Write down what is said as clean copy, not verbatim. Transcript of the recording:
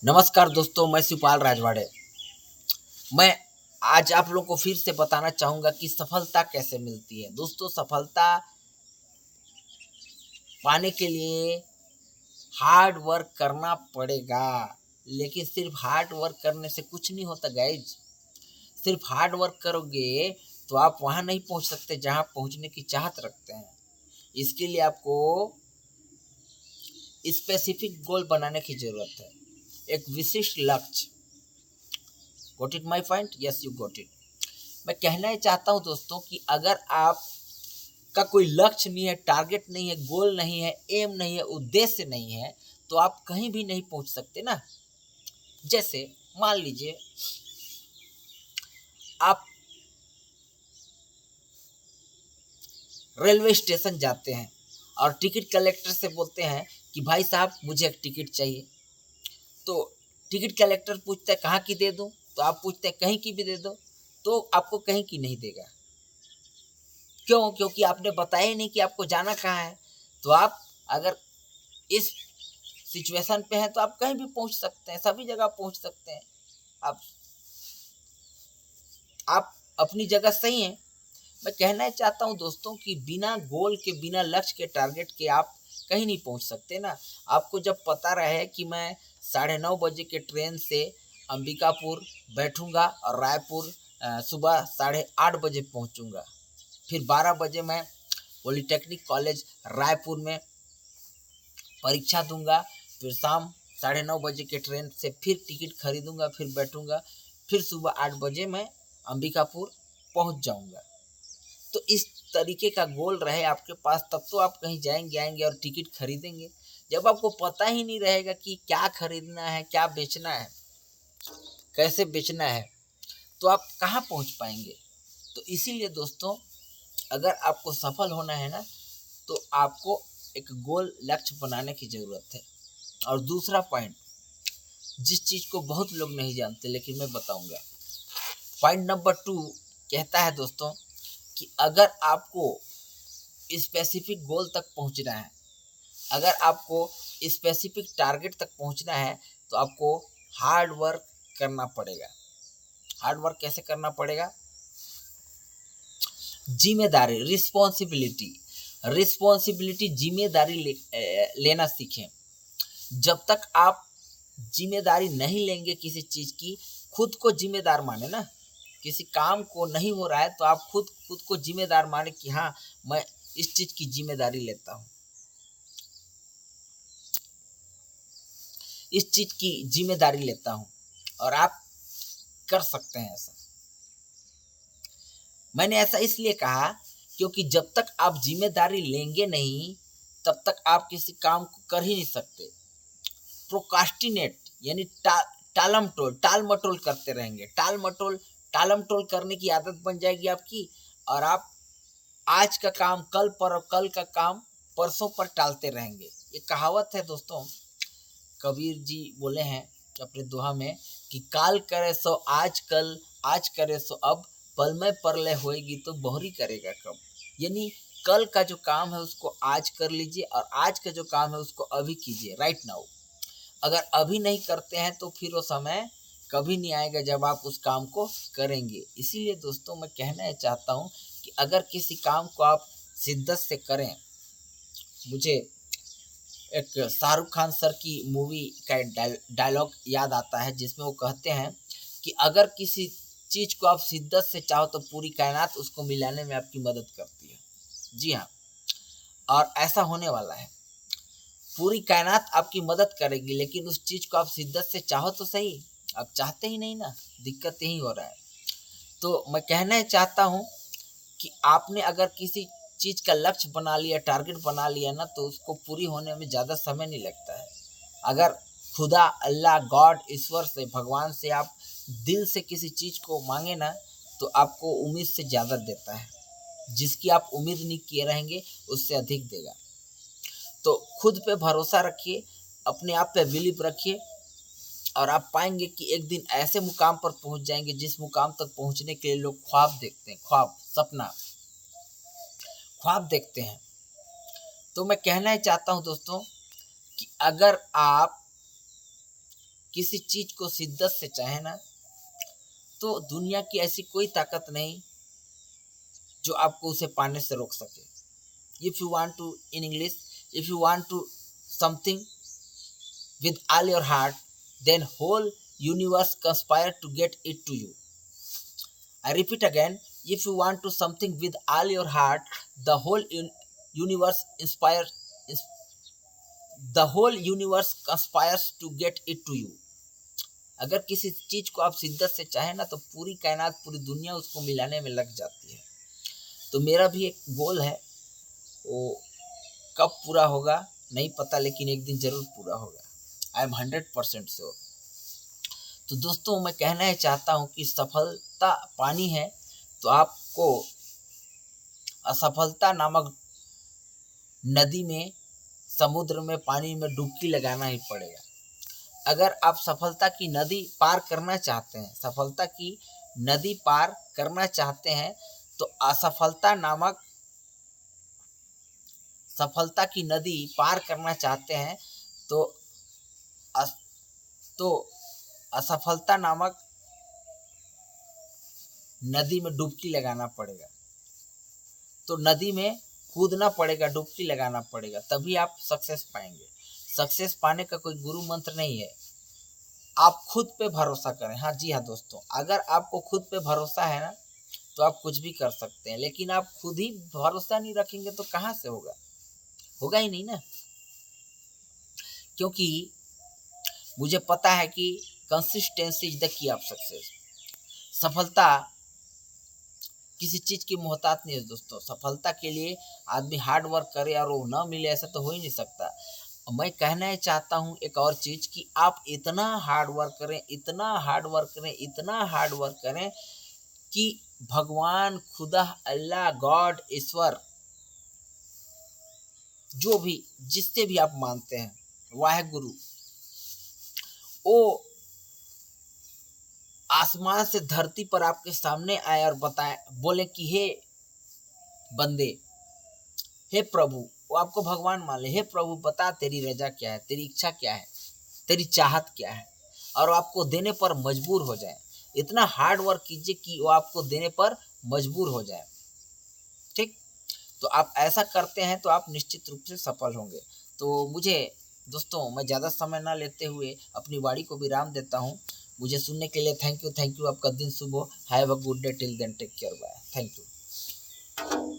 नमस्कार दोस्तों, मैं शिवपाल राजवाड़े। मैं आज आप लोगों को फिर से बताना चाहूँगा कि सफलता कैसे मिलती है। दोस्तों, सफलता पाने के लिए हार्ड वर्क करना पड़ेगा, लेकिन सिर्फ हार्ड वर्क करने से कुछ नहीं होता गाइज। सिर्फ हार्ड वर्क करोगे तो आप वहाँ नहीं पहुँच सकते जहाँ पहुँचने की चाहत रखते हैं। इसके लिए आपको स्पेसिफिक गोल बनाने की ज़रूरत है, एक विशिष्ट लक्ष्य। Got it my point? Yes, you got it. मैं कहना ही चाहता हूँ दोस्तों कि अगर आप का कोई लक्ष्य नहीं है, टारगेट नहीं है, गोल नहीं है, एम नहीं है, उद्देश्य नहीं है, तो आप कहीं भी नहीं पहुंच सकते ना। जैसे मान लीजिए आप रेलवे स्टेशन जाते हैं और टिकट कलेक्टर से बोलते हैं कि भाई साहब मुझे एक टिकट चाहिए। तो टिकट कलेक्टर पूछता है कहाँ की दे दूँ, तो आप पूछते हैं कहीं की भी दे दो, तो आपको कहीं की नहीं देगा। क्यों? क्योंकि आपने बताया ही नहीं कि आपको जाना कहाँ है। तो आप अगर इस सिचुएशन पे हैं तो आप कहीं भी पहुंच सकते हैं, सभी जगह पहुंच सकते हैं। आप आप अपनी जगह सही हैं। मैं कहना चाहता हूं दोस्तों कि बिना गोल के, बिना लक्ष्य के, टारगेट के आप कहीं नहीं पहुंच सकते ना। आपको जब पता रहे कि मैं 9:30 बजे के ट्रेन से अंबिकापुर बैठूंगा और रायपुर सुबह 8:30 बजे पहुंचूंगा, फिर 12 बजे मैं पॉलिटेक्निक कॉलेज रायपुर में परीक्षा दूंगा, फिर शाम 9:30 बजे के ट्रेन से फिर टिकट खरीदूंगा, फिर बैठूंगा, फिर सुबह 8 बजे मैं अंबिकापुर पहुंच जाऊंगा। तो इस तरीके का गोल रहे आपके पास, तब तो आप कहीं जाएंगे आएंगे और टिकट खरीदेंगे। जब आपको पता ही नहीं रहेगा कि क्या खरीदना है, क्या बेचना है, कैसे बेचना है, तो आप कहाँ पहुँच पाएंगे। तो इसीलिए दोस्तों, अगर आपको सफल होना है ना, तो आपको एक गोल लक्ष्य बनाने की ज़रूरत है। और दूसरा पॉइंट, जिस चीज़ को बहुत लोग नहीं जानते लेकिन मैं बताऊंगा। पॉइंट नंबर 2 कहता है दोस्तों कि अगर आपको स्पेसिफिक गोल तक पहुंचना है, अगर आपको स्पेसिफिक टारगेट तक पहुंचना है, तो आपको हार्ड वर्क करना पड़ेगा। हार्ड वर्क कैसे करना पड़ेगा? जिम्मेदारी, रिस्पॉन्सिबिलिटी जिम्मेदारी लेना सीखें। जब तक आप जिम्मेदारी नहीं लेंगे किसी चीज़ की, खुद को जिम्मेदार माने ना। किसी काम को नहीं हो रहा है तो आप खुद को जिम्मेदार माने कि हाँ, मैं इस चीज़ की जिम्मेदारी लेता हूँ, इस चीज़ की जिम्मेदारी लेता हूँ, और आप कर सकते हैं ऐसा। मैंने ऐसा इसलिए कहा क्योंकि जब तक आप जिम्मेदारी लेंगे नहीं, तब तक आप किसी काम को कर ही नहीं सकते। प्रोकास्टिनेट यानी टाल मटोल करते रहेंगे। टालम टोल करने की आदत बन जाएगी आपकी, और आप आज का काम कल पर और कल का काम परसों पर टालते रहेंगे। ये कहावत है दोस्तों, कबीर जी बोले हैं अपने दोहा में कि काल करे सो आज कल, आज करे सो अब, पल में परलय होएगी तो बहुरी करेगा कब। यानी कल का जो काम है उसको आज कर लीजिए, और आज का जो काम है उसको अभी कीजिए, राइट नाउ। अगर अभी नहीं करते हैं तो फिर वो समय कभी नहीं आएगा जब आप उस काम को करेंगे। इसीलिए दोस्तों, मैं कहना चाहता हूँ कि अगर किसी काम को आप शिद्दत से करें। मुझे एक शाहरुख खान सर की मूवी का डायलॉग याद आता है, जिसमें वो कहते हैं कि अगर किसी चीज़ को आप शिद्दत से चाहो तो पूरी कायनात उसको मिलाने में आपकी मदद करती है। जी हाँ, और ऐसा होने वाला है। पूरी कायनात आपकी मदद करेगी, लेकिन उस चीज़ को आप शिद्दत से चाहो तो सही। आप चाहते ही नहीं ना, दिक्कत यही हो रहा है। तो मैं कहना चाहता हूँ कि आपने अगर किसी चीज़ का लक्ष्य बना लिया, टारगेट बना लिया ना, तो उसको पूरी होने में ज़्यादा समय नहीं लगता है। अगर खुदा, अल्लाह, गॉड, ईश्वर से, भगवान से आप दिल से किसी चीज़ को मांगे ना, तो आपको उम्मीद से ज़्यादा देता है। जिसकी आप उम्मीद नहीं किए रहेंगे उससे अधिक देगा। तो खुद पे भरोसा रखिए, अपने आप पे बिलीव रखिए, और आप पाएंगे कि एक दिन ऐसे मुकाम पर पहुंच जाएंगे जिस मुकाम तक पहुंचने के लिए लोग ख्वाब देखते हैं, ख्वाब देखते हैं। तो मैं कहना चाहता हूं दोस्तों कि अगर आप किसी चीज को शिद्दत से चाहे ना, तो दुनिया की ऐसी कोई ताकत नहीं जो आपको उसे पाने से रोक सके। If you want to, in English, if you want to something with all your heart, then whole universe conspire to get it to you. I repeat again, if you want to something with all your heart, the whole universe the whole universe conspires to get it to you. अगर किसी चीज को आप शिद्दत से चाहें ना, तो पूरी कायनात, पूरी दुनिया उसको मिलाने में लग जाती है। तो मेरा भी एक गोल है, वो कब पूरा होगा नहीं पता, लेकिन एक दिन जरूर पूरा होगा। I am 100% sure. तो दोस्तों, मैं कहना ही चाहता हूँ कि सफलता पानी है तो आपको असफलता नामक नदी में, समुद्र में, पानी में डुबकी लगाना ही पड़ेगा। अगर आप सफलता की नदी पार करना चाहते हैं, सफलता की नदी पार करना चाहते हैं, तो सफलता की नदी पार करना चाहते हैं तो असफलता नामक नदी में डुबकी लगाना पड़ेगा। तो नदी में कूदना पड़ेगा, डुबकी लगाना पड़ेगा, तभी आप सक्सेस पाएंगे। सक्सेस पाने का कोई गुरु मंत्र नहीं है। आप खुद पे भरोसा करें। हाँ जी हाँ दोस्तों, अगर आपको खुद पे भरोसा है ना, तो आप कुछ भी कर सकते हैं। लेकिन आप खुद ही भरोसा नहीं रखेंगे तो कहाँ से होगा? होगा ही नहीं ना। क्योंकि मुझे पता है कि consistency is the key of success. सफलता किसी चीज की मोहताज नहीं है दोस्तों। सफलता के लिए आदमी हार्ड वर्क करे और वो ना मिले, ऐसा तो हो ही नहीं सकता। मैं कहना चाहता हूँ एक और चीज, कि आप इतना हार्ड वर्क करें, इतना हार्ड वर्क करें, इतना हार्ड वर्क करें कि भगवान, खुदा, अल्लाह, गॉड, ईश्वर, जो भी, जिससे भी आप मानते हैं, वाहेगुरु, वो आसमान से धरती पर आपके सामने आए और बताए, बोले कि हे बंदे, हे प्रभु, वो आपको भगवान मान ले, हे प्रभु बता तेरी रजा क्या है, तेरी इच्छा क्या है, तेरी चाहत क्या है, और आपको देने पर मजबूर हो जाए। इतना हार्ड वर्क कीजिए कि वो आपको देने पर मजबूर हो जाए। ठीक, तो आप ऐसा करते हैं तो आप निश्चित रूप से सफल होंगे। तो मुझे दोस्तों, मैं ज़्यादा समय ना लेते हुए अपनी वाणी को विराम देता हूँ। मुझे सुनने के लिए थैंक यू। आपका दिन शुभ हो। Have a good day. Till then take care. Bye. Thank you.